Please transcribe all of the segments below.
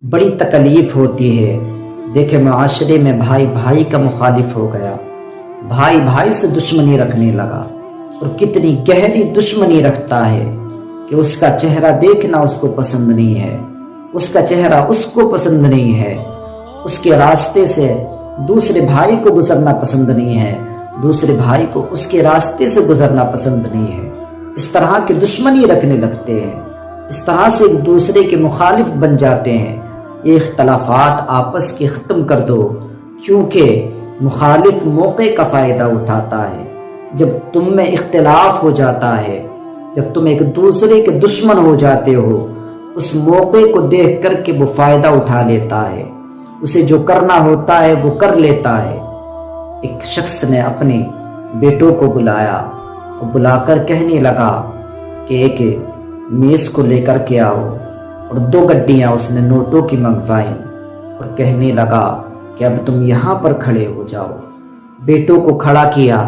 بڑی تکلیف ہوتی ہے۔ دیکھیں معاشرے میں بھائی بھائی کا مخالف ہو گیا، بھائی بھائی سے دشمنی رکھنے لگا، اور کتنی گہری دشمنی رکھتا ہے کہ اس کا چہرہ دیکھنا اس کو پسند نہیں ہے، اس کا چہرہ اس کو پسند نہیں ہے، اس کے راستے سے دوسرے بھائی کو گزرنا پسند نہیں ہے، دوسرے بھائی کو اس کے راستے سے گزرنا پسند نہیں ہے۔ اس طرح کی دشمنی رکھنے لگتے ہیں، اس طرح سے ایک دوسرے کے مخالف بن جاتے ہیں۔ یہ اختلافات آپس کے ختم کر دو، کیونکہ مخالف موقع کا فائدہ اٹھاتا ہے۔ جب تم میں اختلاف ہو جاتا ہے، جب تم ایک دوسرے کے دشمن ہو جاتے ہو، اس موقع کو دیکھ کر کے وہ فائدہ اٹھا لیتا ہے، اسے جو کرنا ہوتا ہے وہ کر لیتا ہے۔ ایک شخص نے اپنے بیٹوں کو بلایا اور بلا کر کہنے لگا کہ ایک میز کو لے کر کے آؤ، اور 2 گڈیاں اس نے نوٹوں کی منگوائیں، اور کہنے لگا کہ اب تم یہاں پر کھڑے ہو جاؤ۔ بیٹوں کو کھڑا کیا،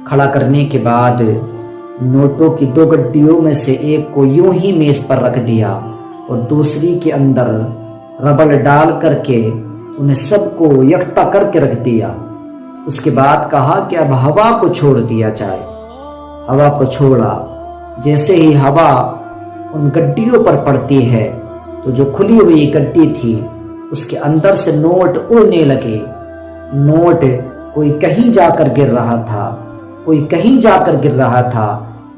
کھڑا کرنے کے بعد نوٹوں کی 2 گڈیوں میں سے ایک کو یوں ہی میز پر رکھ دیا، اور دوسری کے اندر ربڑ ڈال کر کے انہیں سب کو یکتا کر کے رکھ دیا۔ اس کے بعد کہا کہ اب ہوا کو چھوڑ دیا جائے۔ ہوا کو چھوڑا، جیسے ہی ہوا ان گڈیوں پر پڑتی ہے تو جو کھلی ہوئی گڈی تھی اس کے اندر سے نوٹ اڑنے لگے۔ نوٹ کوئی کہیں جا کر گر رہا تھا، کوئی کہیں جا کر گر رہا تھا،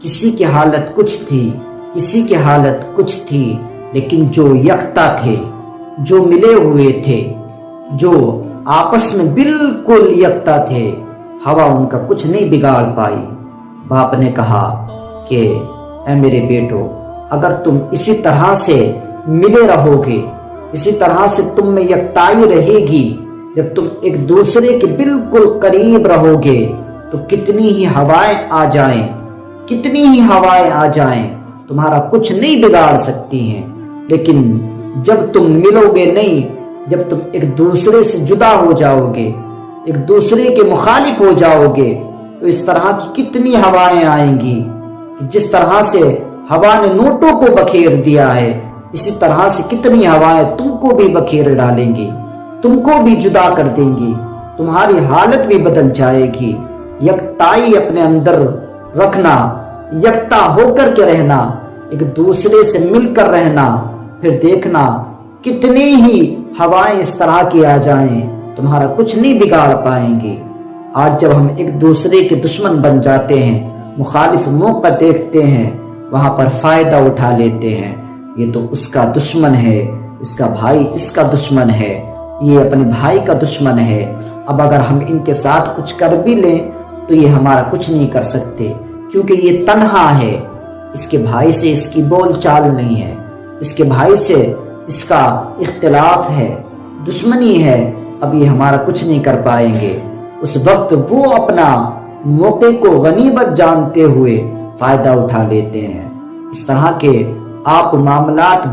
کسی کی حالت کچھ تھی، کسی کی حالت کچھ تھی، لیکن جو یکتا تھے، جو ملے ہوئے تھے، جو آپس میں بالکل یکتا تھے، ہوا ان کا کچھ نہیں بگاڑ پائی۔ باپ نے کہا کہ اے میرے بیٹو، اگر تم اسی طرح سے ملے رہو گے، اسی طرح سے تم میں یکتائی رہے گی، جب تم ایک دوسرے کے بالکل قریب رہو گے تو کتنی ہی ہوائیں آ جائیں، کتنی ہی ہوائیں آ جائیں، تمہارا کچھ نہیں بگاڑ سکتی ہیں۔ لیکن جب تم ملو گے نہیں، جب تم ایک دوسرے سے جدا ہو جاؤ گے، ایک دوسرے کے مخالف ہو جاؤ گے، تو اس طرح کی کتنی ہوائیں آئیں گی کہ جس طرح سے ہوا نے نوٹوں کو بکھیر دیا ہے، اسی طرح سے کتنی ہوائیں تم کو بھی بکھیر ڈالیں گی، تم کو بھی جدا کر دیں گی، تمہاری حالت بھی بدل جائے گی۔ یکتائی اپنے اندر رکھنا، یکتا ہو کر کے رہنا، ایک دوسرے سے مل کر رہنا، پھر دیکھنا کتنی ہی ہوائیں اس طرح کی آ جائیں، تمہارا کچھ نہیں بگاڑ پائیں گی۔ آج جب ہم ایک دوسرے کے دشمن بن جاتے ہیں، مخالف موقع دیکھتے ہیں، وہاں پر فائدہ اٹھا لیتے ہیں، یہ تو اس کا دشمن ہے، اس کا بھائی اس کا دشمن ہے، یہ اپنے بھائی کا دشمن ہے، اب اگر ہم ان کے ساتھ کچھ کر بھی لیں تو یہ ہمارا کچھ نہیں کر سکتے، کیونکہ یہ تنہا ہے، اس کے بھائی سے اس کی بول چال نہیں ہے، اس کے بھائی سے اس کا اختلاف ہے، دشمنی ہے، اب یہ ہمارا کچھ نہیں کر پائیں گے۔ اس وقت وہ اپنا موقع کو غنیمت جانتے ہوئے فائدہ اٹھا لیتے ہیں۔ اس طرح کے آپ معاملات